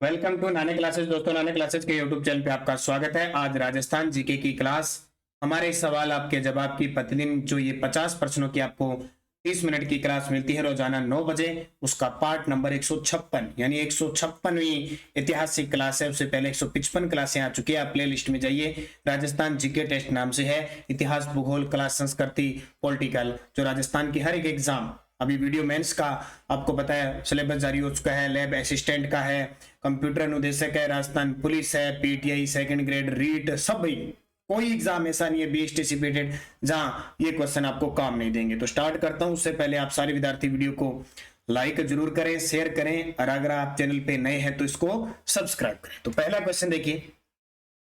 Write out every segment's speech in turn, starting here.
Welcome to नाने classes. दोस्तों, नाने क्लासेस के यूट्यूब चैनल पे आपका स्वागत है। आज राजस्थान जीके की क्लास, हमारे सवाल आपके जवाब की प्रतिदिन जो ये 50 प्रश्नों की आपको 30 मिनट की क्लास मिलती है रोजाना 9 बजे, उसका पार्ट नंबर 156 यानी 156वीं ऐतिहासिक क्लास है। उससे पहले 155 क्लासें आ चुकी है। आप प्ले लिस्ट में जाइए, राजस्थान जीके टेस्ट नाम से है। इतिहास, भूगोल, कला, संस्कृति, पॉलिटिकल, जो राजस्थान की हर एक एग्जाम, अभी वीडियो मेंस का आपको पता है सिलेबस जारी हो चुका है, लैब असिस्टेंट का है, कंप्यूटर अनुदेशक है, राजस्थान पुलिस है, पीटीआई सेकंड ग्रेड, रीट, सब भाई कोई एग्जाम ऐसा नहीं है बीएसटीसी पीटेड जहां ये क्वेश्चन आपको काम नहीं देंगे। तो स्टार्ट करता हूं। उससे पहले आप सारे विद्यार्थी वीडियो को लाइक जरूर करें, शेयर करें, और अगर आप चैनल पे नए हैं तो इसको सब्सक्राइब करें। तो पहला क्वेश्चन देखिए,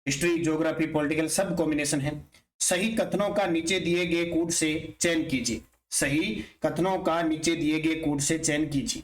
हिस्ट्री, ज्योग्राफी, पॉलिटिकल सब कॉम्बिनेशन है। सही कथनों का नीचे दिए गए कूट से चयन कीजिए। सही कथनों का नीचे दिए गए कूट से चयन कीजिए।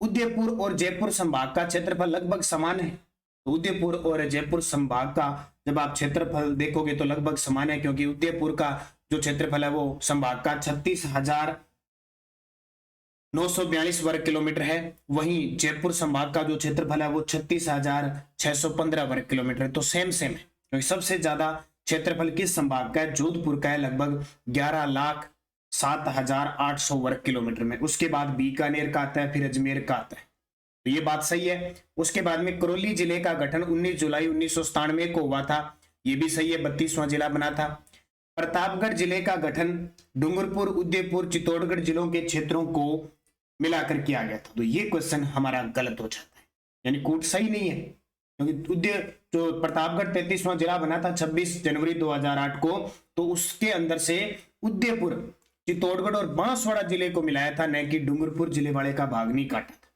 उदयपुर और जयपुर संभाग का क्षेत्रफल लगभग समान है। तो उदयपुर और जयपुर संभाग का जब आप क्षेत्रफल देखोगे तो लगभग समान है, क्योंकि उदयपुर का जो क्षेत्रफल है वो संभाग का 36,942 वर्ग किलोमीटर है। वहीं जयपुर संभाग का जो क्षेत्रफल है वो 36,615 वर्ग किलोमीटर है। तो सेम सेम है, क्योंकि सबसे ज्यादा क्षेत्रफल किस संभाग का है? जोधपुर का है, लगभग 11,07,800 वर्ग किलोमीटर में। उसके बाद बीकानेर का आता है, फिर अजमेर का आता है। तो ये बात सही है। उसके बाद में करौली जिले का गठन 19 जुलाई 1997 को हुआ था। ये भी सही है, 32वां जिला बना था। प्रतापगढ़ जिले का गठन डूंगरपुर, उदयपुर, चित्तौड़गढ़ जिलों के क्षेत्रों को मिलाकर किया गया था। तो ये क्वेश्चन हमारा गलत हो जाता है, यानी कूट सही नहीं है, क्योंकि जो प्रतापगढ़ 33वां जिला बना था 26 जनवरी 2008 को, तो उसके अंदर से उदयपुर, चित्तौड़गढ़ और बांसवाड़ा जिले को मिलाया था, न कि डूंगरपुर जिले वाले का भाग नहीं काटा था।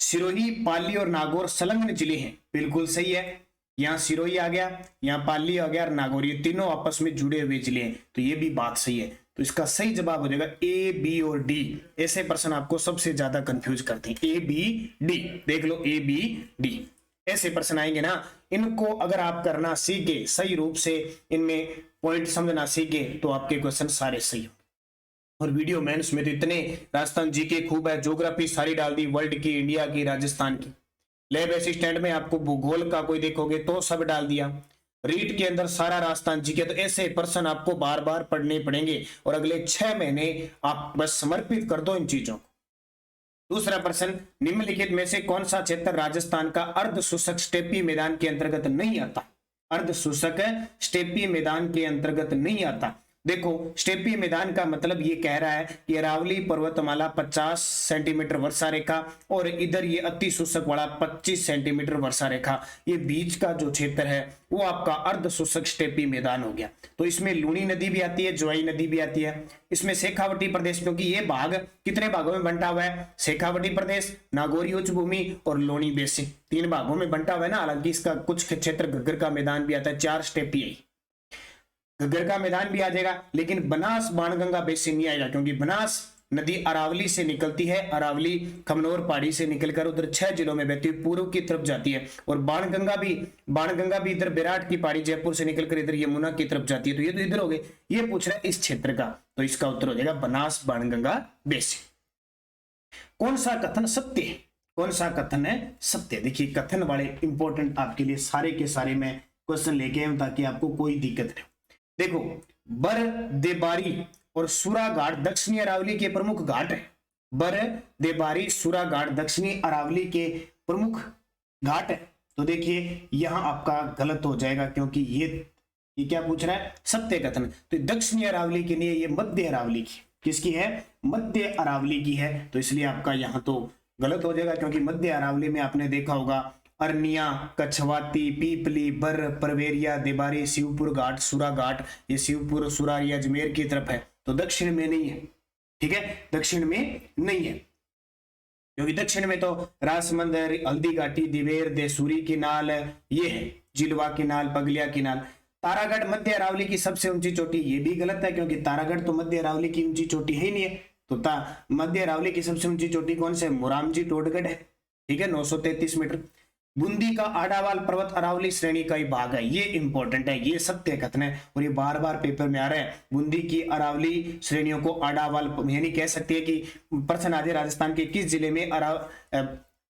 सिरोही, पाली और नागौर संलग्न जिले हैं, बिल्कुल सही है। यहाँ सिरोही आ गया, यहाँ पाली आ गया और नागौर, ये तीनों आपस में जुड़े हुए जिले हैं। तो ये भी बात सही है। तो इसका सही जवाब हो जाएगा ए, बी और डी। ऐसे प्रश्न आपको सबसे ज्यादा कंफ्यूज करते हैं, ए, बी, डी। देख लो, ए, बी, डी, ऐसे प्रश्न आएंगे ना। इनको अगर आप करना सीखे सही रूप से, इनमें पॉइंट समझना सीखे, तो आपके क्वेश्चन सारे सही हो। और वीडियो मेंस में तो इतने राजस्थान जीके खूब है, ज्योग्राफी सारी डाल दी, वर्ल्ड की, इंडिया की, राजस्थान की। लैब असिस्टेंट में आपको भूगोल का कोई देखोगे तो सब डाल दिया। रीट के अंदर सारा राजस्थान जीके। तो ऐसे प्रश्न आपको बार बार पढ़ने पड़ेंगे, और अगले 6 महीने आप बस समर्पित कर दो इन चीजों को। दूसरा प्रश्न, निम्नलिखित में से कौन सा क्षेत्र राजस्थान का अर्ध शुष्क स्टेपी मैदान के अंतर्गत नहीं आता? अर्ध शुष्क स्टेपी मैदान के अंतर्गत नहीं आता। देखो, स्टेपी मैदान का मतलब ये कह रहा है कि अरावली पर्वतमाला 50 सेंटीमीटर वर्षा रेखा, और इधर ये अति शुष्क वाला 25 सेंटीमीटर वर्षा रेखा, ये बीच का जो क्षेत्र है वो आपका अर्ध शुष्क स्टेपी मैदान हो गया। तो इसमें लूनी नदी भी आती है, ज्वाई नदी भी आती है। इसमें शेखावटी प्रदेश, क्योंकि ये भाग कितने भागों में बंटा हुआ है? शेखावटी प्रदेश, नागौरी उच्च भूमि और लोनी बेसिन, 3 भागों में बंटा हुआ है ना। हालांकि इसका कुछ क्षेत्र घग्गर का मैदान भी आता है, 4 स्टेपी घग्गर का मैदान भी आ जाएगा। लेकिन बनास बाणगंगा बेसिन नहीं आएगा, क्योंकि बनास नदी अरावली से निकलती है। अरावली खमनोर पहाड़ी से निकलकर उधर 6 जिलों में बहती हुई पूर्व की तरफ जाती है। और बाणगंगा भी इधर विराट की पहाड़ी जयपुर से निकलकर इधर यमुना की तरफ जाती है। तो ये तो इधर हो गए। ये पूछ रहा है इस क्षेत्र का, तो इसका उत्तर हो जाएगा बनास बाणगंगा बेसिन। कौन सा कथन सत्य है? कौन सा कथन है सत्य? देखिए, कथन वाले इंपॉर्टेंट आपके लिए सारे के सारे मैं क्वेश्चन लेके आऊं, ताकि आपको कोई दिक्कत नहीं। देखो, बर, देबारी और सूरा घाट दक्षिणी अरावली के प्रमुख घाट है। बर, देबारी, सूरा घाट दक्षिणी अरावली के प्रमुख घाट है। तो देखिए, यहां आपका गलत हो जाएगा, क्योंकि ये क्या पूछ रहा है? सत्य कथन। तो दक्षिणी अरावली के लिए ये मध्य अरावली की, किसकी है? मध्य अरावली की है। तो इसलिए आपका यहां तो गलत हो जाएगा, क्योंकि मध्य अरावली में आपने देखा होगा अरनिया, कछवाती, पीपली, बर, परवेरिया, देबारी, शिवपुर घाट, सूरा घाट, ये शिवपुर, सूरा, ये अजमेर की तरफ है। तो दक्षिण में नहीं है, ठीक है, दक्षिण में नहीं है, क्योंकि दक्षिण में तो राजसमंदर, हल्दी घाटी, दिवेर, देसूरी की नाल, ये है जिलवा की नाल, पगलिया की नाल। तारागढ़ मध्य अरावली की सबसे ऊंची चोटी, ये भी गलत है, क्योंकि तारागढ़ तो मध्य अरावली की ऊंची चोटी है ही नहीं है। तो मध्य अरावली की सबसे ऊंची चोटी कौन से? मोरामजी टोडगढ़ है, ठीक है, 933 मीटर। बूंदी का आडावाल पर्वत अरावली श्रेणी का ही भाग है, ये इंपॉर्टेंट है, ये सत्य कथन है, और ये बार बार पेपर में आ रहा है। बूंदी की अरावली श्रेणियों को आडावाल, यानी कह सकते हैं कि प्रश्न आ जाए राजस्थान के किस जिले में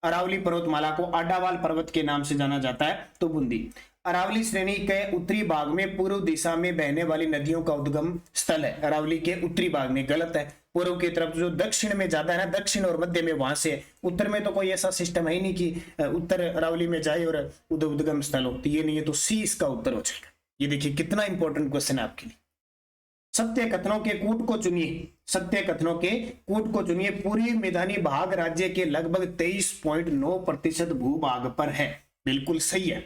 अरावली पर्वतमाला को आडावाल पर्वत के नाम से जाना जाता है तो बूंदी। अरावली श्रेणी के उत्तरी भाग में पूर्व दिशा में बहने वाली नदियों का उद्गम स्थल है। अरावली के उत्तरी भाग में, गलत है। पूर्व की तरफ जो दक्षिण में ज्यादा है ना, दक्षिण और मध्य में वहां से, उत्तर में तो कोई ऐसा सिस्टम है ही नहीं कि उत्तर अरावली में जाए और उधर उद्गम स्थल हो, तो ये नहीं है, तो सी इसका उत्तर हो जाएगा। ये देखिए कितना इंपॉर्टेंट क्वेश्चन है आपके लिए। सत्य कथनों के कूट को चुनिए, सत्य कथनों के कूट को चुनिए। पूर्वी मैदानी भाग राज्य के लगभग 23.9% भूभाग पर है। बिल्कुल सही है,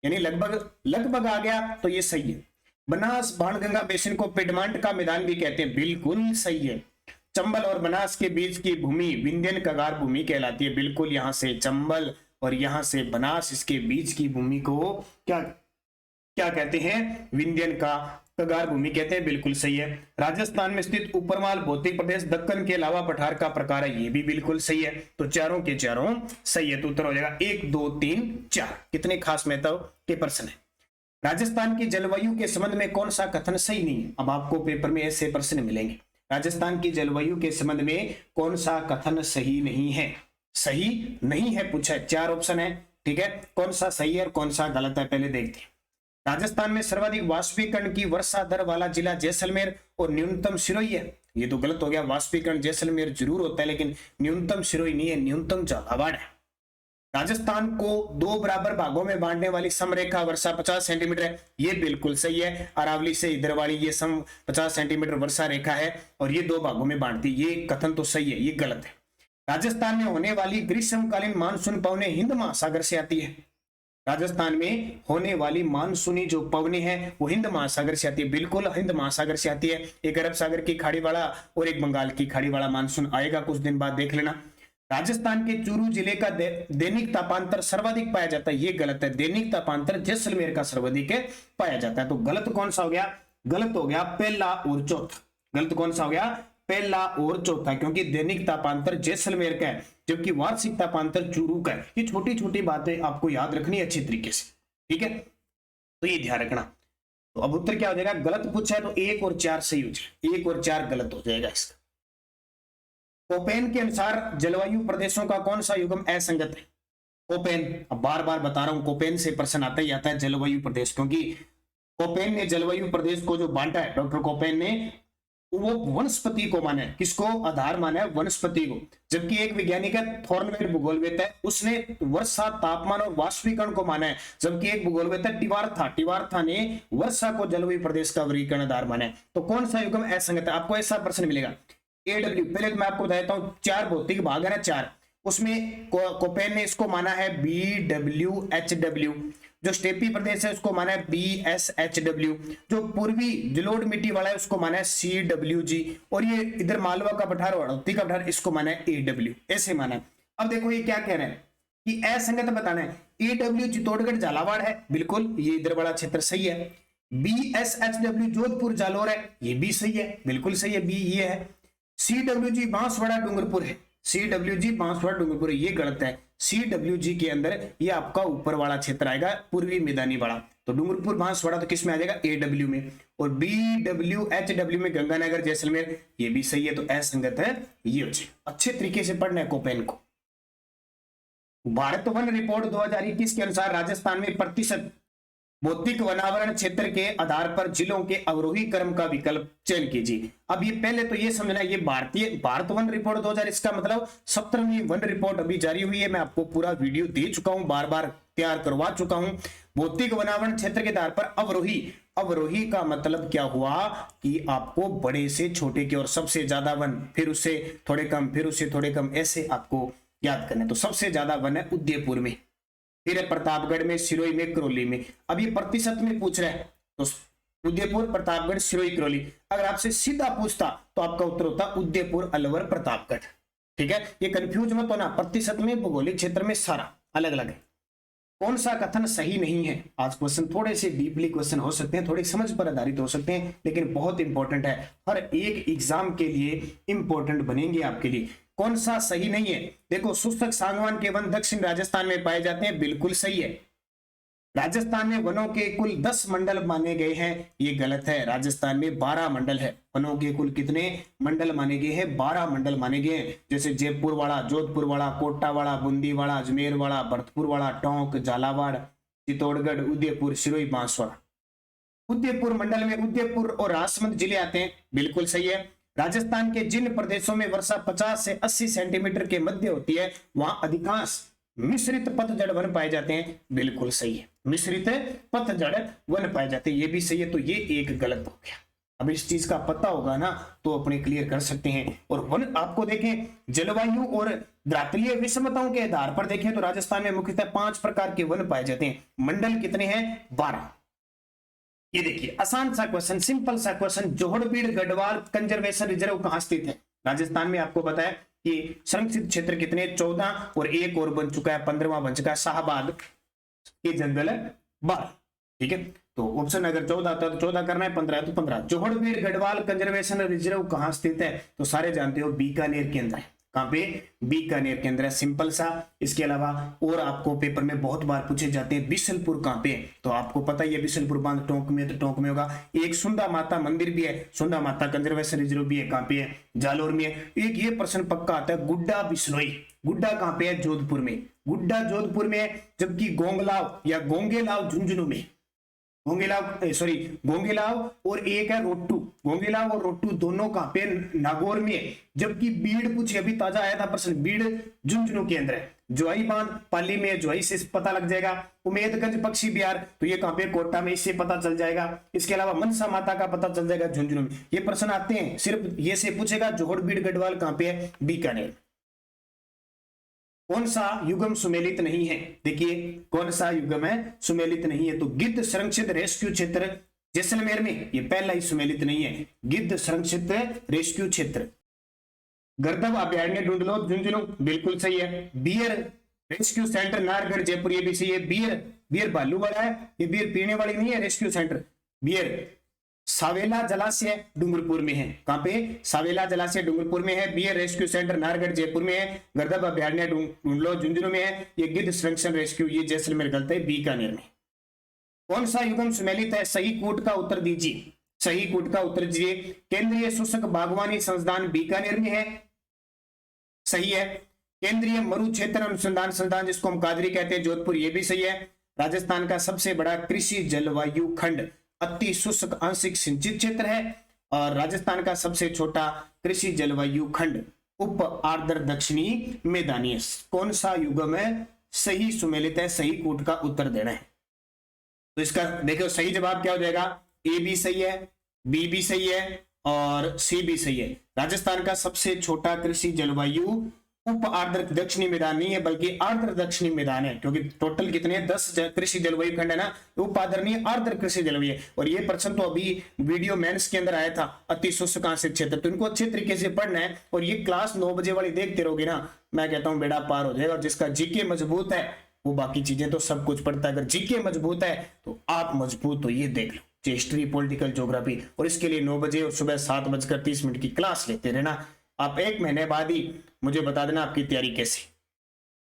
यानी लगभग आ गया तो ये सही है। बनास बाणगंगा बेसिन को पिडमांट का मैदान भी कहते हैं। बिल्कुल सही है। चंबल और बनास के बीच की भूमि विंध्यन कगार भूमि कहलाती है। बिल्कुल, यहां से चंबल और यहां से बनास, इसके बीच की भूमि को क्या क्या कहते हैं? विंध्यन का कगार भूमि कहते हैं। बिल्कुल सही है। राजस्थान में स्थित ऊपरमाल भौतिक प्रदेश दक्कन के अलावा पठार का प्रकार है। ये भी बिल्कुल सही है। तो चारों के चारों सही है, तो उत्तर हो जाएगा 1 2 3 4। कितने खास महत्व के प्रश्न है। राजस्थान की जलवायु के संबंध में कौन सा कथन सही नहीं है? अब आपको पेपर में ऐसे प्रश्न मिलेंगे। राजस्थान की जलवायु के संबंध में कौन सा कथन सही नहीं है? सही नहीं है पूछा है, 4 ऑप्शन है। ठीक है, कौन सा सही है और कौन सा गलत है पहले देखते हैं। राजस्थान में सर्वाधिक वाष्पीकरण की वर्षा दर वाला जिला जैसलमेर और न्यूनतम सिरोही है। ये तो गलत हो गया। वाष्पीकरण जैसलमेर जरूर होता है, लेकिन न्यूनतम सिरोही नहीं है, न्यूनतम झालावाड़ है। राजस्थान को 2 बराबर भागों में बांटने वाली समरेखा वर्षा 50 सेंटीमीटर है। ये बिल्कुल सही है। अरावली से इधर वाली ये सम 50 सेंटीमीटर वर्षा रेखा है और ये 2 भागों में बांटती। ये कथन तो सही है, ये गलत है। राजस्थान में होने वाली ग्रीष्मकालीन मानसून पवनें हिंद महासागर से आती है। राजस्थान में होने वाली मानसूनी जो पवनें हैं वो हिंद महासागर से आती है। बिल्कुल हिंद महासागर से आती है। एक अरब सागर की खाड़ी वाला और एक बंगाल की खाड़ी वाला मानसून आएगा कुछ दिन बाद, देख लेना। राजस्थान के चूरू जिले का दैनिक तापांतर सर्वाधिक पाया जाता है। ये गलत है। दैनिक तापांतर जैसलमेर का सर्वाधिक पाया जाता है। तो गलत कौन सा हो गया? गलत हो गया पहला और चौथा। गलत कौन सा हो गया? पहला और चौथा, क्योंकि दैनिक तापांतर जैसलमेर का है जबकि वार्षिक तापांतर चूरू का है। ये छोटी छोटी बातें आपको याद रखनी है अच्छी तरीके से। ठीक है, तो ये ध्यान रखना। तो अब उत्तर क्या हो जाएगा? गलत पूछा है तो 1 और 4 सही हो जाएगा, 1 और 4 गलत हो जाएगा इसका। कोपेन के अनुसार जलवायु प्रदेशों का कौन सा युग्म असंगत है? कोपेन, अब बार बार बता रहा हूं, कोपेन से प्रश्न आता ही आता है जलवायु प्रदेश, क्योंकि कोपेन ने जलवायु प्रदेश को जो बांटा है, डॉक्टर कोपेन ने, वो वनस्पति को माना है। किसको आधार माना है? वनस्पति को। जबकि एक वैज्ञानिक है थॉर्नवेल भूगोलवेत्ता है, उसने वर्षा, तापमान और वाष्पीकरण को माना है। जबकि एक भूगोलवेत्ता टिवारथा ने वर्षा को जलवायु प्रदेश का वर्गीकरण आधार माना है। तो कौन सा युग्म असंगत है? आपको ऐसा प्रश्न मिलेगा। एडब्ल्यू, पहले तो मैं आपको बता देता हूं, 4 भौतिक भाग है ना, 4, उसमें कोपेन ने इसको माना है BWHW। जो स्टेपी प्रदेश है उसको माना है BSHW। जो पूर्वी जलोढ़ मिट्टी वाला है उसको माना है CWG। और ये इधर मालवा का पठार और हड़ौती का पठार, इसको माना है AW। ऐसे माना है। अब देखो ये क्या कह रहे हैं कि असंगत बताना है। AW चित्तौड़गढ़ झालावाड़ है, बिल्कुल ये इधर बड़ा क्षेत्र सही है। BSHW जोधपुर जालोर है, ये भी सही है, बिल्कुल सही है, B ये है। CWG बांसवाड़ा डूंगरपुर है, CWG बांसवाड़ा डूंगरपुर, ये गलत है। CWG के अंदर ये आपका ऊपर वाला क्षेत्र आएगा, पूर्वी मैदानी वाला। तो डूंगरपुर बांसवाड़ा तो किस में आ जाएगा? AW में। और BWHW में गंगानगर जैसलमेर, ये भी सही है, तो असंगत है ये। अच्छे तरीके से पढ़ना है कोपेन को। भारत वन रिपोर्ट 2021 के अनुसार राजस्थान में प्रतिशत भौतिक वनावरण क्षेत्र के आधार पर जिलों के अवरोही क्रम का विकल्प चयन कीजिए। अब ये पहले तो ये समझना, ये भारत वन रिपोर्ट 2000, इसका मतलब 17वीं वन रिपोर्ट अभी जारी हुई है। मैं आपको पूरा वीडियो दे चुका हूं, बार बार तैयार करवा चुका हूं। भौतिक वनावरण क्षेत्र के आधार पर अवरोही का मतलब क्या हुआ कि आपको बड़े से छोटे की ओर सबसे ज्यादा वन, फिर उससे थोड़े कम, फिर उससे थोड़े कम, ऐसे आपको याद करना है। तो सबसे ज्यादा वन है उदयपुर में, फिर है प्रतापगढ़ में, सिरोही में, करौली में। अब ये प्रतिशत में पूछ रहे हैं तो उदयपुर, प्रतापगढ़, सिरोही, करौली। अगर आपसे सीधा पूछता तो आपका उत्तर होता उदयपुर, अलवर, प्रतापगढ़। ठीक है, ये कंफ्यूज मत होना, प्रतिशत में, भौगोलिक क्षेत्र में सारा अलग अलग है। कौन सा कथन सही नहीं है? आज क्वेश्चन थोड़े से डीपली क्वेश्चन हो सकते हैं, थोड़ी समझ पर आधारित हो सकते हैं, लेकिन बहुत इंपॉर्टेंट है, हर एक एग्जाम के लिए इंपॉर्टेंट बनेंगे आपके लिए। कौन सा सही नहीं है? देखो, शुष्क सागवान के वन दक्षिण राजस्थान में पाए जाते हैं, बिल्कुल सही है। राजस्थान में वनों के कुल 10 मंडल माने गए हैं, ये गलत है। राजस्थान में 12 मंडल है। वनों के कुल कितने मंडल माने गए हैं? 12 मंडल माने गए हैं। जैसे जयपुर वाला, जोधपुर वाला, कोटा वाला, बूंदी वाला, अजमेर वाला, भरतपुर वाला, टोंक, झालावाड़, चित्तौड़गढ़, उदयपुर, सिरोही, बांसवाड़ा। उदयपुर मंडल में उदयपुर और राजसमंद जिले आते हैं, बिल्कुल सही है। राजस्थान के जिन प्रदेशों में वर्षा 50 से 80 सेंटीमीटर के मध्य होती है, वहां अधिकांश मिश्रित पतझड़ वन पाए जाते हैं, बिल्कुल सही है। मिश्रित पतझड़ वन पाए जाते हैं, ये भी सही है। तो ये एक गलत हो गया। अब इस चीज का पता होगा ना तो अपने क्लियर कर सकते हैं। और वन आपको देखें, जलवायु और द्रातलीय विषमताओं के आधार पर देखें तो राजस्थान में मुख्यतः 5 प्रकार के वन पाए जाते हैं। मंडल कितने हैं? 12। ये देखिए आसान सा क्वेश्चन, सिंपल सा क्वेश्चन, जोहड़बीड़ गढ़वाल कंजर्वेशन रिजर्व कहां स्थित है? राजस्थान में। आपको बताया कि संरक्षित क्षेत्र कितने? 14, और एक और बन चुका है, 15वां बन चुका है, शाहबाद के जंगल 12। ठीक है, तो ऑप्शन अगर 14 था तो 14 करना है, 15 है तो 15। जोहड़बीड़ गढ़वाल कंजर्वेशन रिजर्व कहां स्थित है? तो सारे जानते हो बीकानेर के अंदर है। कहां पे? बीकानेर के अंदर है, सिंपल सा। इसके अलावा और आपको पेपर में बहुत बार पूछे जाते हैं बिशनपुर कहां पे? तो आपको पता ही है बिशनपुर बांध टोंक में, तो टोंक में होगा। एक सुंदा माता मंदिर भी है, सुंदा माता कंजर्वेशन रिजर्व भी है, कहां पे है? जालोर में है। एक ये प्रश्न पक्का आता है, गुड्डा बिश्नोई, गुड्डा कहां पे है? जोधपुर में। गुड्डा जोधपुर में है, जबकि गोंगलाव या गोंगेलाव झुंझुनू में। गोंगेलाव और एक है रोट्टू, गोंगेलाव और रोट्टू दोनों कहां पे? नागौर में है। जबकि बीड़ पूछे, अभी ताजा आया था प्रश्न, बीड़ झुंझुनू के अंदर है। जोई बांध पाली में, जोई से पता लग जाएगा। उमेदगंज पक्षी बिहार, तो ये कहां पे? कोटा में, इससे पता चल जाएगा। इसके अलावा मनसा माता का पता चल जाएगा झुंझुनू में। ये प्रश्न आते हैं, सिर्फ ये से पूछेगा जोहड़बीड़ गढ़वाल कहां पे है? बीकानेर। कौन सा युगम सुमेलित नहीं है? देखिए कौन सा युगम है? सुमेलित नहीं है। तो गिद्ध संरक्षित रेस्क्यू क्षेत्र जैसलमेर में, ये पहला ही सुमेलित नहीं है। गिद्ध संरक्षित रेस्क्यू क्षेत्र। गर्दभ अभयारण्य ढूंढलो झुंझुनू, बिल्कुल सही है। Bear rescue centre Nahargarh Jaipur, ये भी सही है। बियर भालू वाला है, ये बियर पीने वाली नहीं है रेस्क्यू सेंटर। बियर सावेला जलाशय डूंगरपुर में है। कहां पे? सावेला जलाशय डूंगरपुर में है। Bear rescue centre Nahargarh Jaipur में है। गर्दभ अभयारण्य ढूंढलो झुंझुनू में है। ये गिद्ध संरक्षण रेस्क्यू ये जैसलमेर गलत है, बीकानेर में। कौन सा युगम सुमेलित है? सही कूट का उत्तर दीजिए, सही कूट का उत्तर दीजिए। केंद्रीय शुष्क बागवानी संस्थान बीकानेर में है, सही है। केंद्रीय मरु क्षेत्र अनुसंधान संस्थान जिसको हम कादरी कहते हैं, जोधपुर, ये भी सही है। राजस्थान का सबसे बड़ा कृषि जलवायु खंड अति शुष्क आंशिक सिंचित क्षेत्र है। और राजस्थान का सबसे छोटा कृषि जलवायु खंड उप आर्द्र दक्षिणी मैदानी है। कौन सा युगम है? सही सुमेलित है, सही कूट का उत्तर देना है। तो इसका देखो सही जवाब क्या हो जाएगा? ए भी सही है, बी भी सही है और सी भी सही है। राजस्थान का सबसे छोटा कृषि जलवायु उप आर्द्र दक्षिणी मैदान नहीं है, बल्कि आर्द्र दक्षिणी मैदान है। क्योंकि टोटल कितने 10 कृषि जलवायु खंड है ना, उप आर्द्र नहीं, आर्द्र कृषि जलवायु। और ये प्रश्न तो अभी वीडियो मेंस के अंदर आया था, अति शुष्क आंशिक क्षेत्र। तो इनको अच्छे तरीके से पढ़ना है। और ये क्लास 9 बजे वाली देखते रहोगे ना, मैं कहता हूं बेड़ा पार हो जाएगा। और जिसका जीके मजबूत है वो बाकी चीजें तो सब कुछ पढ़ता है। अगर जीके मजबूत है तो आप मजबूत हो, ये देख लो। History, political, geography. और इसके लिए 9 बजे और सुबह 7:30 की क्लास लेते रहना। आप 1 महीने बाद ही मुझे बता देना आपकी तैयारी कैसी।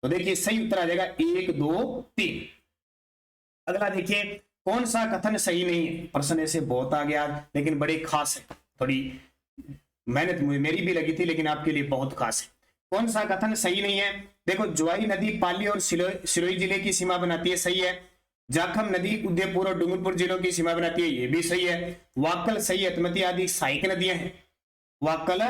तो देखिए सही उत्तर आ जाएगा 1, 2, 3। अगला देखिए, कौन सा कथन सही नहीं है? प्रश्न ऐसे बहुत आ गया लेकिन बड़े खास है, थोड़ी मेहनत मेरी भी लगी थी लेकिन आपके लिए बहुत खास है। कौन सा कथन सही नहीं है? देखो, ज्वाई नदी पाली और सिरोही जिले की सीमा बनाती है, सही है। जाखम नदी उदयपुर और डूंगरपुर जिलों की सीमा बनाती है, ये भी सही है। वाकल, सही, अतमती आदि सहायक नदियां हैं। वाकल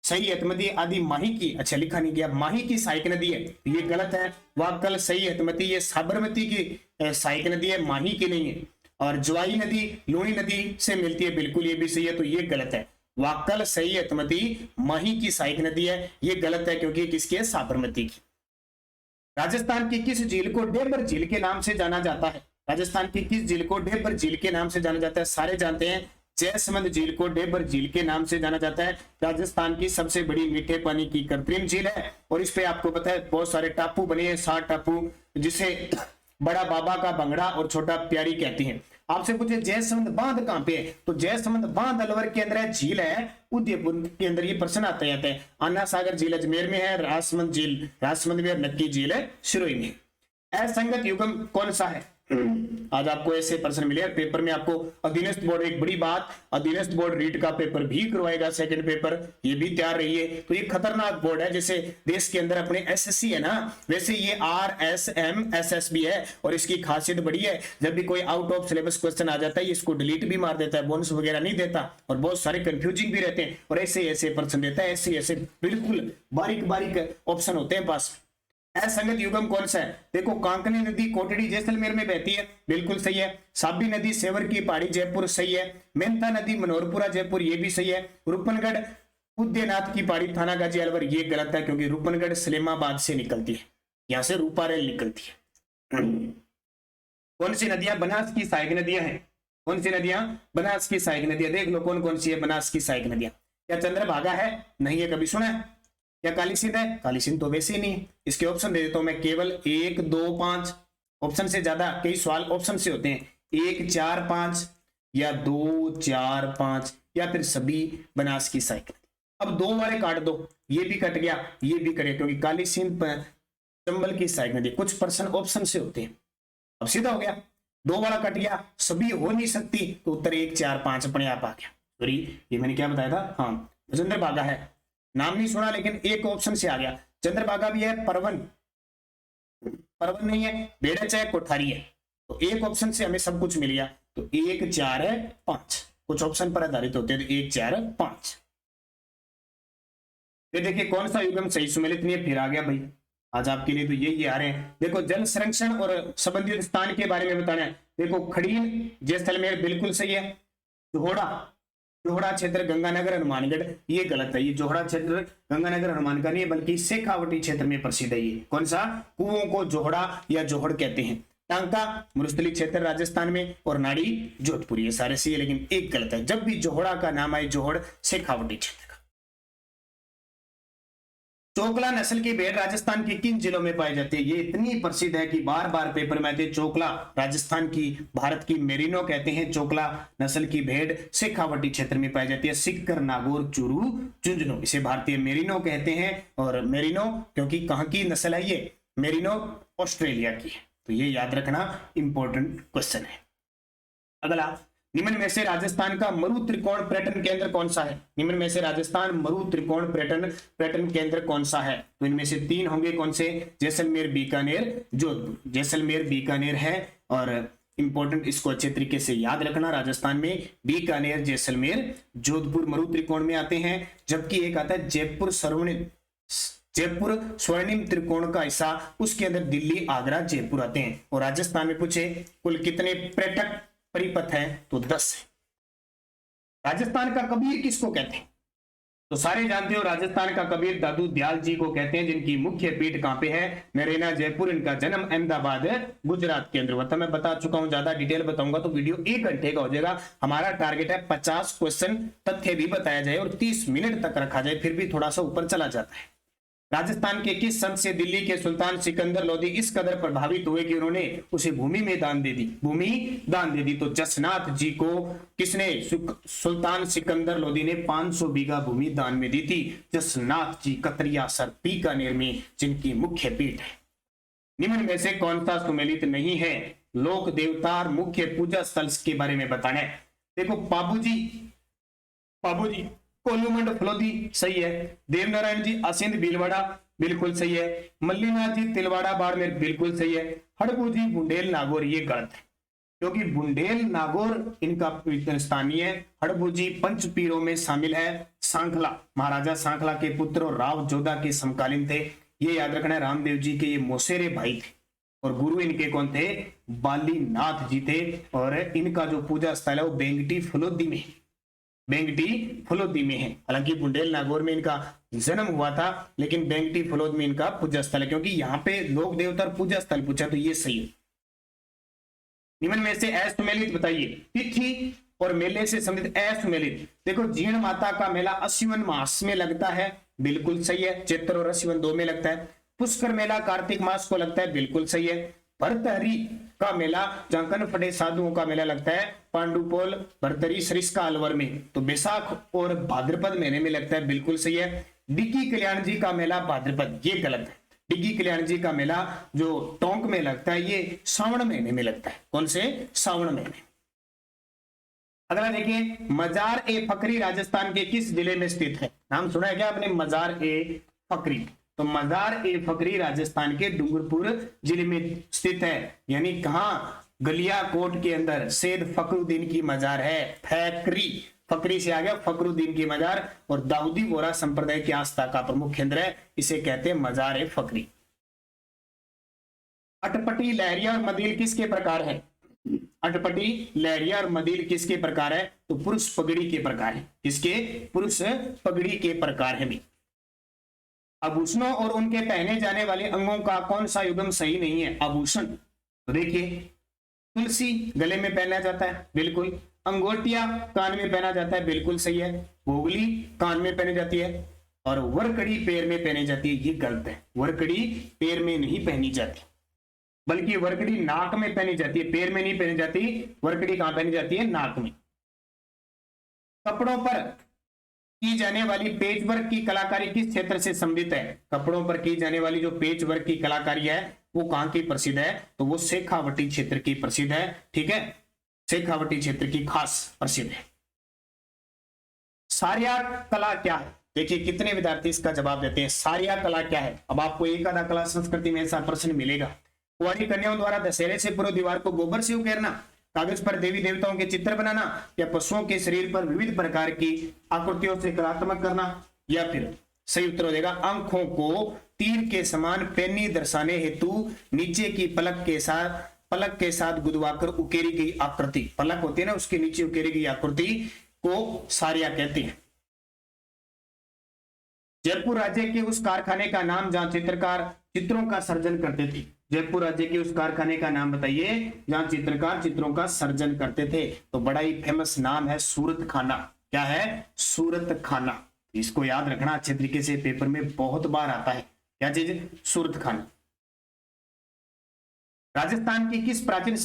सही, अतमती आदि माही की, अच्छा लिखा नहीं गया, माही की सहायक नदी है, ये गलत है। वाकल सही, अतमती ये साबरमती की सहायक नदी है, माही की नहीं है। और ज्वाई नदी लूणी नदी से मिलती है, बिल्कुल ये भी सही है, तो ये गलत है। वाकल सही, अतमती माही की सहायक नदी है, ये गलत है क्योंकि किसकी है? साबरमती की। राजस्थान की किस झील को डेबर झील के नाम से जाना जाता है? राजस्थान की किस झील को डेबर झील के नाम से जाना जाता है? सारे जानते हैं, जयसमंद झील को डेबर झील के नाम से जाना जाता है। राजस्थान की सबसे बड़ी मीठे पानी की कृत्रिम झील है। और इस पे आपको पता है बहुत सारे टापू बने हैं, 60 टापू, जिसे बड़ा बाबा का भंगड़ा और छोटा प्यारी कहती हैं। आपसे पूछे जयसमंद बांध कहां पे है? तो जयसमंद बांध अलवर के अंदर है, झील है उदयपुर के अंदर। ये प्रश्न आते जाते हैं। अन्ना सागर झील अजमेर में है, राजसमंद झील राजसमंद में, नक्की झील है सिरोही में। असंगत युगम कौन सा है? आज आपको ऐसे प्रश्न मिले पेपर में। आपको अधीनस्थ बोर्ड, एक बड़ी बात, अधीनस्थ बोर्ड रीट का पेपर भी करवाएगा, सेकंड पेपर, ये भी तैयार रहिए। तो ये खतरनाक बोर्ड है, जैसे देश के अंदर अपने एसएससी है ना, वैसे ये RSMSS भी है। और इसकी खासियत बड़ी है, जब भी कोई आउट ऑफ सिलेबस क्वेश्चन आ जाता है इसको डिलीट भी मार देता है, बोनस वगैरह नहीं देता, और बहुत सारे कंफ्यूजिंग भी रहते हैं, और ऐसे ऐसे प्रश्न देता है, ऐसे ऐसे बिल्कुल बारीक बारीक ऑप्शन होते हैं पास। असंगत युगम कौन सा है? देखो, कांकनी नदी कोटड़ी जैसलमेर में बहती है, बिल्कुल सही है। साबी नदी सेवर की पहाड़ी जयपुर, सही है। मेहता नदी मनोहरपुरा जयपुर, ये भी सही है। रूपनगढ़ उद्यनाथ की पहाड़ी थाना गाजी अलवर, ये गलत है, क्योंकि रूपनगढ़ सलेमाबाद से निकलती है, यहां से रूपा रेल निकलती है। कौन सी नदियां बनास की सहायक नदियां हैं? कौन सी नदियां बनास की सहायक नदियां? देख लो कौन कौन सी है बनास की सहायक नदियां। क्या चंद्रभागा है? नहीं है, कभी सुना है? क्या काली सिंध है? काली सिंध तो वैसे ही नहीं है। इसके ऑप्शन दे देता हूं मैं, केवल 1 2 5 ऑप्शन से ज्यादा, कई सवाल ऑप्शन से होते हैं, 1 4 5 या 2 4 5 या फिर सभी बनास की सहायक। अब 2 वाले काट दो, ये भी कट गया, ये भी कट गया, क्योंकि काली सिंध चंबल की सहायक नदी, कुछ पर्सन ऑप्शन से होते हैं। अब सीधा हो गया, 2 वाला कट गया, सभी हो नहीं सकती, तो उत्तर 1 4 5 अपने आप आ गया। सॉरी, ये मैंने क्या बताया था? हाँ, चंद्रभागा है, नाम नहीं सुना लेकिन एक ऑप्शन से आ गया। चंद्रभागा भी है, परवन नहीं है, बेड़च है, कोठारी है, तो एक ऑप्शन से हमें सब कुछ मिल गया। तो 1 4 5 कुछ ऑप्शन पर आधारित होते हैं, तो 1 4 5। ये देखिए कौन सा युग्म सही सुमेलित नहीं है, फिर आ गया भाई आज आपके लिए, तो यही आ रहे हैं। देखो, जल संरक्षण और संबंधित स्थान के बारे में बताना है। देखो, खड़ीन जैसलमेर बिल्कुल सही है। जोहड़ा क्षेत्र गंगानगर हनुमानगढ़, ये गलत है। ये जोहड़ा क्षेत्र गंगानगर हनुमानगढ़ नहीं है, बल्कि शेखावटी क्षेत्र में प्रसिद्ध है। ये कौन सा? कुओं को जोहड़ा या जोहड़ कहते हैं। टांका मरुस्थली क्षेत्र राजस्थान में, और नाड़ी जोधपुर, ये सारे सही है, लेकिन एक गलत है। जब भी जोहड़ा का नाम आए, जोहड़ शेखावटी क्षेत्र का। चोकला नस्ल की भेड़ राजस्थान के किन जिलों में पाई जाती है? ये इतनी प्रसिद्ध है कि बार बार पेपर में आती है। चोकला राजस्थान की, भारत की मेरिनो कहते हैं। चोकला नस्ल की भेड़ शेखावटी क्षेत्र में पाई जाती है। सिक्कर, नागौर, चूरू, झुंझुनू, इसे भारतीय मेरिनो कहते हैं। और मेरिनो क्योंकि कहां की नस्ल है? ये मेरिनो ऑस्ट्रेलिया की है, तो ये याद रखना इंपॉर्टेंट क्वेश्चन है। अगला, निम्न में से राजस्थान का मरु त्रिकोण पर्यटन केंद्र कौन सा है? निम्न में से राजस्थान मरु त्रिकोण पर्यटन केंद्र कौन सा है? तो इनमें से 3 होंगे, कौन से? जैसलमेर, बीकानेर, जोधपुर। जैसलमेर, बीकानेर है, और इंपॉर्टेंट, इसको अच्छे तरीके से याद रखना। राजस्थान में बीकानेर, जैसलमेर, जोधपुर मरु त्रिकोण में आते हैं। जबकि एक आता है जयपुर स्वर्णिम त्रिकोण का हिस्सा, उसके अंदर दिल्ली, आगरा, जयपुर आते हैं। और राजस्थान में पूछे कुल कितने पर्यटक परिपथ है? तो 10 है। राजस्थान का कबीर किसको कहते हैं? तो सारे जानते हो, राजस्थान का कबीर दादू दयाल जी को कहते हैं, जिनकी मुख्य पीठ कहां पे है? नरेना, जयपुर। इनका जन्म अहमदाबाद, गुजरात के अंदर हुआ था। मैं बता चुका हूं, ज्यादा डिटेल बताऊंगा तो वीडियो 1 घंटे का हो जाएगा। हमारा टारगेट है 50 क्वेश्चन तथ्य भी बताया जाए और 30 मिनट तक रखा जाए, फिर भी थोड़ा सा ऊपर चला जाता है। राजस्थान के किस संत से दिल्ली के सुल्तान सिकंदर लोधी इस कदर प्रभावित हुए कि उन्होंने उसे भूमि में दान दे दी? भूमि दान दे दी। तो जसनाथ जी को किसने? सुल्तान सिकंदर लोधी ने 500 बीघा भूमि दान में दी थी। जसनाथ जी कतरिया सर, बीकानेर में, जिनकी मुख्य पीठ है। निम्न में से कौन सा सुमेलित नहीं है? लोक देवता मुख्य पूजा स्थल के बारे में बताना है। देखो, पाबूजी कोलूमंड फलोदी, सही है। देवनारायण जी असिंध भीलवाड़ा, बिल्कुल सही है। मल्लीनाथ जी तिलवाड़ा बाड़मेर, बिल्कुल सही है। हड़बू जी बुंडेल नागौर, ये गलत है, क्योंकि बुंडेल नागौर इनका पवित्र स्थानीय है। हड़बू जी पंचपीरों में शामिल है। सांखला, महाराजा सांखला के पुत्र और राव जोधा के समकालीन थे। ये याद रखना है। रामदेव जी के ये मौसेरे भाई थे, और गुरु इनके कौन थे? बालीनाथ जी थे। और इनका जो पूजा स्थल है वो बेंगटी फलोदी में, है। हालांकि बुंडेल नागौर में इनका जन्म हुआ था, लेकिन बेंगटी फलोद में इनका पूजा स्थल है, क्योंकि यहाँ पे लोक देवता पूजा स्थल पूछा, तो ये सही है। निम्न में से असुमेलित बताइए। तिथि और मेले से संबंधित असुमेलित। देखो, जीर्ण माता का मेला अश्विन मास में लगता है, बिल्कुल सही है। चैत्र और अश्विन 2 में लगता है। पुष्कर मेला कार्तिक मास को लगता है, बिल्कुल सही है। भरतहरी का मेला, जंकन फटे साधुओं का मेला लगता है पांडुपोल, भरतरी, सरिस्का अलवर में, तो बैसाख और भाद्रपद महीने में लगता है, बिल्कुल सही है। डिकी कल्याण जी का मेला भाद्रपद, ये गलत है। डिग्गी कल्याण जी का मेला जो टोंक में लगता है ये श्रावण महीने में लगता है। कौन से? श्रावण महीने। अगला देखिए, मजार ए फकरी राजस्थान के किस जिले में स्थित है? नाम सुना है क्या आपने? मजार ए फकरी। तो मजार ए फकरी राजस्थान के डूंगरपुर जिले में स्थित है। यानी कहां? गलियाकोट के अंदर सैयद फखरुद्दीन की मजार है। फैक्री, फकरी से आ गया फखरुद्दीन की मजार, और दाऊदी बोरा संप्रदाय की आस्था का प्रमुख केंद्र है। इसे कहते हैं मजार ए फकरी। अटपटी, लहरिया और मदील किसके प्रकार है? अटपटी, लहरिया और मदील किसके प्रकार है? तो पुरुष पगड़ी के प्रकार है। किसके? पुरुष पगड़ी के प्रकार है भी। आभूषणों और उनके पहने जाने वाले अंगों का कौन सा युग्म सही नहीं है? आभूषण, तो देखिए, तुलसी गले में पहना जाता है, बिल्कुल। अंगोटिया कान में पहना जाता है, बिल्कुल सही है। गोगली कान में पहनी जाती है, और वरकड़ी पैर में पहनी जाती है, ये गलत है। वरकड़ी पैर में नहीं पहनी जाती, बल्कि वरकड़ी नाक में पहनी जाती है, पैर में नहीं पहनी जाती। वरकड़ी कहां पहनी जाती है? नाक में। कपड़ों पर की जाने वाली पेच वर्क की कलाकारी किस क्षेत्र से संबंधित है? कपड़ों पर की जाने वाली जो पेच वर्क की कलाकारी है वो कहां की प्रसिद्ध है? तो वो शेखावटी क्षेत्र की प्रसिद्ध है। ठीक है, शेखावटी क्षेत्र की खास प्रसिद्ध है। सारिया कला क्या है? देखिए कितने विद्यार्थी इसका जवाब देते हैं। सारिया कला क्या है? अब आपको एक आधा कला संस्कृति में ऐसा प्रश्न मिलेगा। कुंवारी कन्याओं द्वारा दशहरे से पूर्व दीवार को गोबर से उकेरना, कागज पर देवी देवताओं के चित्र बनाना, या पशुओं के शरीर पर विविध प्रकार की आकृतियों से कलात्मक करना, या फिर सही उत्तर हो जाएगा आंखों को तीर के समान पैनी दर्शाने हेतु नीचे की पलक के साथ गुदवाकर उकेरी गई आकृति, पलक होती है ना उसके नीचे उकेरी गई आकृति को सारिया कहते हैं। जयपुर राज्य के उस कारखाने का नाम जहां चित्रकार चित्रों का सर्जन करते थे। जयपुर राज्य के उस कारखाने का नाम बताइए जहां चित्रकार चित्रों का सर्जन करते थे। तो बड़ा ही फेमस नाम है सूरत खाना। क्या है? सूरत खाना। इसको याद रखना अच्छे तरीके से, पेपर में बहुत बार आता है। क्या चीज? सूरत खाना। राजस्थान की किस प्राचीन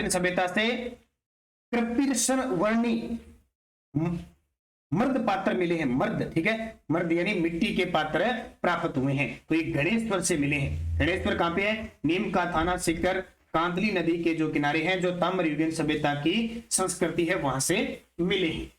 सभ्यता से कृपिरसन वर्णी मर्द पात्र मिले हैं? मर्द, ठीक है, मर्द यानी मिट्टी के पात्र प्राप्त हुए हैं। तो ये गणेश्वर से मिले हैं। गणेश्वर कहां पे है? नीम का थाना सीकर कांदली नदी के जो किनारे हैं, जो ताम्रयुगीन सभ्यता की संस्कृति है, वहां से मिले हैं।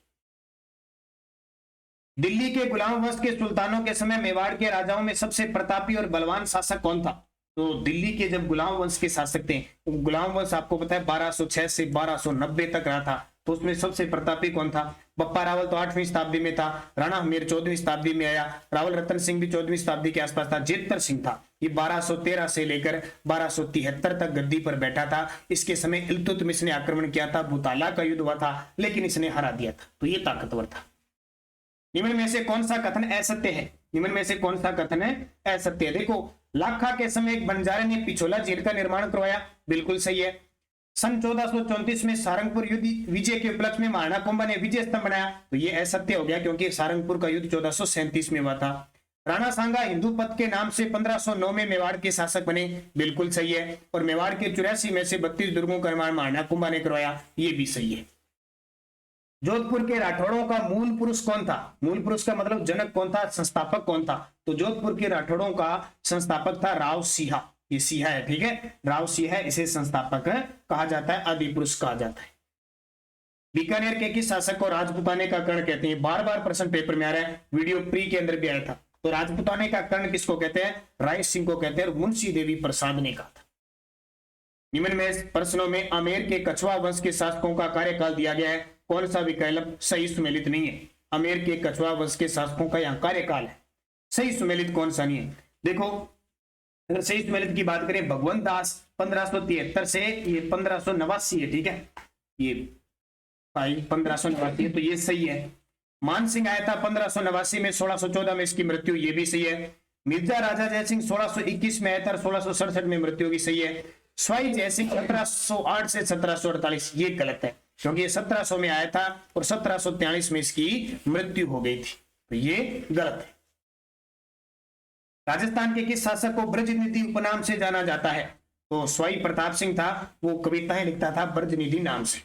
दिल्ली के गुलाम वंश के सुल्तानों के समय मेवाड़ के राजाओं में सबसे प्रतापी और बलवान शासक कौन था? तो दिल्ली के जब गुलाम वंश के शासक थे, तो गुलाम वंश आपको पता है 1206 से 1290 तक रहा था। तो उसमें सबसे प्रतापी कौन था? बप्पा रावल तो 8वीं शताब्दी में था, राणा हमीर 14वीं शताब्दी में आया, रावल रतन सिंह भी 14वीं शताब्दी के आसपास था, जेतर सिंह था, ये 1213 से लेकर 1273 तक गद्दी पर बैठा था। इसके समय इल्तुतमिश ने आक्रमण किया था, भूताला का युद्ध हुआ था, लेकिन इसने हरा दिया था। तो ये ताकतवर था। निम्न में से कौन सा कथन असत्य है? निम्न में से कौन सा कथन है असत्य है? देखो, लाखा के समय एक बंजारे ने पिछोला झील का निर्माण करवाया, बिल्कुल सही है। सन 1434 में सारंगपुर युद्ध विजय के उपलक्ष्य में महाराणा कुंभा ने विजय स्तंभ बनाया, तो ये असत्य हो गया क्योंकि सारंगपुर का युद्ध 1437 में हुआ था। राणा सांगा हिंदू पथ के नाम से 1509 में मेवाड़ के शासक बने, बिल्कुल सही है। और मेवाड़ के 84 में से 32 दुर्गों का निर्माण महाराणा कुंभा ने करवाया, ये भी सही है। जोधपुर के राठौड़ों का मूल पुरुष कौन था? मूल पुरुष का मतलब जनक कौन था, संस्थापक कौन था? तो जोधपुर के राठौड़ों का संस्थापक था राव सिंहा। ये सिंहा है, ठीक है, राव सिंहा, इसे संस्थापक कहा जाता है, आदि पुरुष कहा जाता है। बीकानेर के किस शासक को राजपुताने का कर्ण कहते हैं? बार बार प्रश्न पेपर में आ रहा है, वीडियो प्री के अंदर भी आया था। तो राजपुताने का कर्ण किसको कहते हैं? राय सिंह को कहते हैं, और मुंशी देवी प्रसाद ने कहा था। निम्न में प्रश्नों में आमेर के कछवा वंश के शासकों का कार्यकाल दिया गया है, कौन सा विकल्प सही सुमेलित नहीं है? आमेर के कछवा वंश के शासकों का यहाँ कार्यकाल है, सही सुमेलित कौन सा नहीं है? देखो, अगर सही सुमेलित की बात करें, भगवंत दास 1573 से ये 1589 है, ठीक है, ये 1589 है, तो ये सही है। मान सिंह आया था 1589 में, 1614 में इसकी मृत्यु, ये भी सही है। मिर्जा राजा जयसिंह 1621 में आया था, 1667 में मृत्यु होगी, सही है। स्वाई जयसिंह 1708 से 1748, ये गलत है क्योंकि ये 1700 में आया था और 1743 में इसकी मृत्यु हो गई थी, तो ये गलत है। राजस्थान के किस शासक को ब्रजनिधि उपनाम से जाना जाता है? तो स्वाई प्रताप सिंह था, वो कविताएं लिखता था ब्रजनिधि नाम से।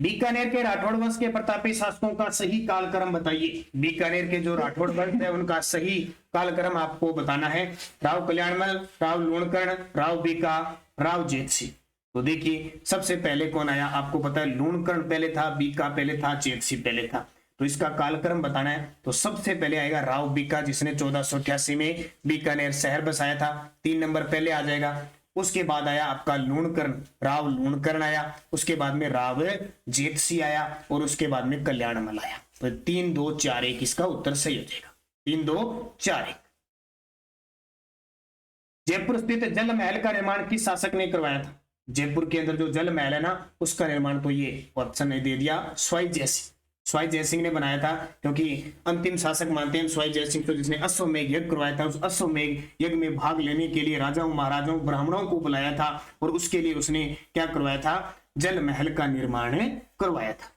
बीकानेर के राठौड़ वंश के प्रतापी शासकों का सही कालक्रम बताइए। बीकानेर के जो राठौड़ वंश है उनका सही कालक्रम आपको बताना है। राव कल्याणमल, राव लूणकर्ण, राव बीका, राव जेतसिंह। तो देखिए सबसे पहले कौन आया, आपको पता है लूणकर्ण पहले था, बीका पहले था, जेतसिंह पहले था। तो इसका कालक्रम बताना है तो सबसे पहले आएगा राव बीका, जिसने 1488 में बीकानेर शहर बसाया था, 3 नंबर पहले आ जाएगा। उसके बाद आया आपका लूणकर्ण, राव लूणकर्ण आया। उसके बाद में राव जेतसिंह आया और उसके बाद में कल्याणमल आया। तो 3 2 4 1 इसका उत्तर सही हो जाएगा, 3 2 4 1। जयपुर स्थित जल महल का निर्माण किस शासक ने करवाया था? जयपुर के अंदर जो जल महल है ना उसका निर्माण तो ये ऑप्शन ने दे दिया स्वाई जयसिंह। स्वाई जयसिंह ने बनाया था, क्योंकि अंतिम शासक मानते हैं स्वाई जयसिंह को, जिसने अश्वमेघ यज्ञ करवाया था। उस अश्वमेघ यज्ञ में भाग लेने के लिए राजाओं महाराजाओं ब्राह्मणों को बुलाया था और उसके लिए उसने क्या करवाया था, जल महल का निर्माण करवाया था।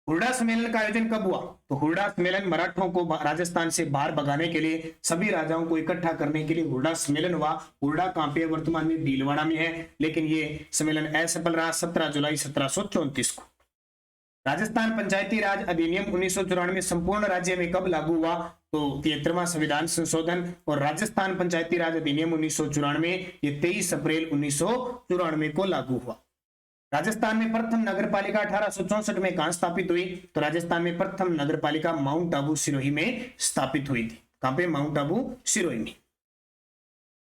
हुरडा सम्मेलन का आयोजन कब हुआ? तो हुरडा सम्मेलन मराठों को राजस्थान से बाहर भगाने के लिए, सभी राजाओं को इकट्ठा करने के लिए हुरडा सम्मेलन हुआ। हुरडा कहां पे? वर्तमान में भीलवाड़ा में है, लेकिन ये सम्मेलन असफल रहा 17 जुलाई 1734 को। राजस्थान पंचायती राज अधिनियम 1994 संपूर्ण राज्य में कब लागू हुआ? तो 73वां संविधान संशोधन और राजस्थान पंचायती राज अधिनियम 1994 ये 23 अप्रैल 1994 को लागू हुआ। राजस्थान में प्रथम नगरपालिका 1864 में कहां स्थापित हुई? तो राजस्थान में प्रथम नगरपालिका माउंट आबू सिरोही में स्थापित हुई थी। कहां पे? माउंट आबू सिरोही में।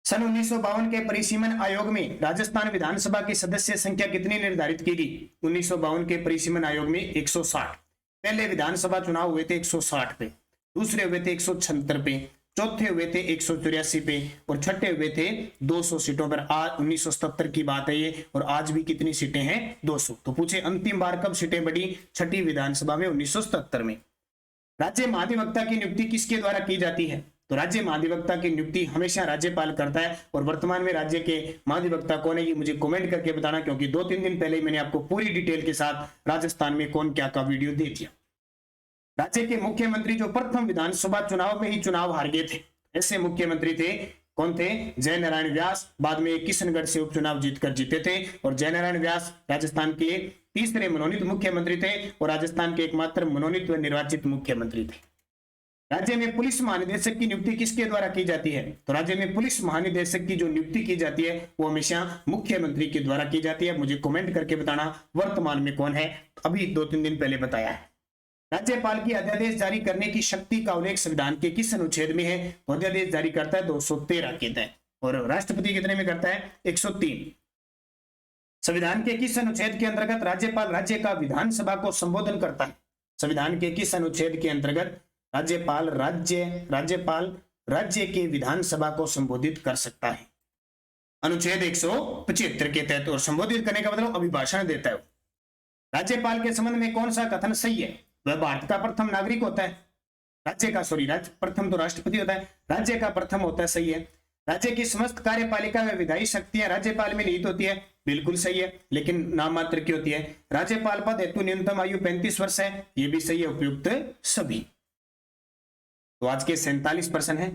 सन 1952 के परिसीमन आयोग में राजस्थान विधानसभा की सदस्य संख्या कितनी निर्धारित की गई? 1952 के परिसीमन आयोग में 160। पहले विधानसभा चुनाव हुए थे 160 पे, दूसरे हुए थे 176 पे, चौथे हुए थे 184 पे और छठे हुए थे 200 सीटों पर। आज 1977 की बात है ये, और आज भी कितनी सीटें हैं? 200। तो पूछे अंतिम बार कब सीटें बढ़ी? छठी विधानसभा में 1977 में। राज्य महाधिवक्ता की नियुक्ति किसके द्वारा की जाती है? तो राज्य महाधिवक्ता की नियुक्ति हमेशा राज्यपाल करता है। और वर्तमान में राज्य के महाधिवक्ता कौन है ये मुझे कमेंट करके बताना, क्योंकि 2-3 दिन पहले मैंने आपको पूरी डिटेल के साथ राजस्थान में कौन क्या का वीडियो दे दिया। राज्य के मुख्यमंत्री जो प्रथम विधानसभा चुनाव में ही चुनाव हार गए थे, ऐसे मुख्यमंत्री थे, कौन थे? जयनारायण व्यास। बाद में किशनगढ़ से उपचुनाव जीतकर जीते थे और जयनारायण व्यास राजस्थान के तीसरे मनोनीत मुख्यमंत्री थे और राजस्थान के एकमात्र मनोनीत व निर्वाचित मुख्यमंत्री थे। राज्य में पुलिस महानिदेशक की नियुक्ति किसके द्वारा की जाती है? तो राज्य में पुलिस महानिदेशक की जो नियुक्ति की जाती है वो हमेशा मुख्यमंत्री के द्वारा की जाती है। मुझे कमेंट करके बताना वर्तमान में कौन है, अभी 2-3 दिन पहले बताया है। राज्यपाल की अध्यादेश जारी करने की शक्ति का उल्लेख संविधान के किस अनुच्छेद में है? तो अध्यादेश जारी करता है 213 के तहत और राष्ट्रपति कितने में करता है? 103। संविधान के किस अनुच्छेद के अंतर्गत राज्यपाल राज्य का विधानसभा को संबोधन करता है? संविधान के किस अनुच्छेद के अंतर्गत राज्यपाल राज्य के विधानसभा को संबोधित कर सकता है? अनुच्छेद 175 के तहत। और संबोधित करने का मतलब अभिभाषण देता है। राज्यपाल के संबंध में कौन सा कथन सही है? वह भारत का प्रथम नागरिक होता है। प्रथम तो राष्ट्रपति होता है, राज्य का प्रथम होता है, सही है। राज्य की समस्त कार्यपालिका व विधायी शक्तियां राज्यपाल में निहित होती है, बिल्कुल सही है, लेकिन नाम मात्र की होती है। राज्यपाल पद हेतु न्यूनतम आयु 35 वर्ष है, ये भी सही है, उपयुक्त सभी। तो आज के 47 प्रश्न है,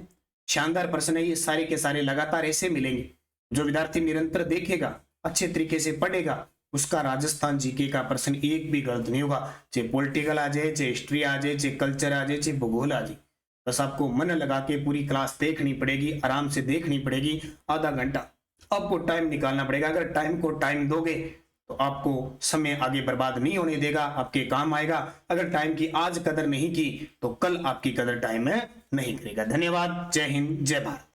शानदार प्रश्न है, ये सारे के सारे लगातार ऐसे मिलेंगे। जो विद्यार्थी निरंतर देखेगा, अच्छे तरीके से पढ़ेगा, उसका राजस्थान जीके का प्रश्न एक भी गलत नहीं होगा। चाहे पॉलिटिकल आ जाए, चाहे हिस्ट्री आ जाए, चाहे कल्चर आ जाए, चाहे भूगोल आ जाए, बस आपको मन लगा के पूरी क्लास देखनी पड़ेगी, आराम से देखनी पड़ेगी। आधा घंटा आपको टाइम निकालना पड़ेगा। अगर टाइम को टाइम दोगे तो आपको समय आगे बर्बाद नहीं होने देगा, आपके काम आएगा। अगर टाइम की आज कदर नहीं की तो कल आपकी कदर टाइम नहीं करेगा। धन्यवाद। जय हिंद, जय भारत।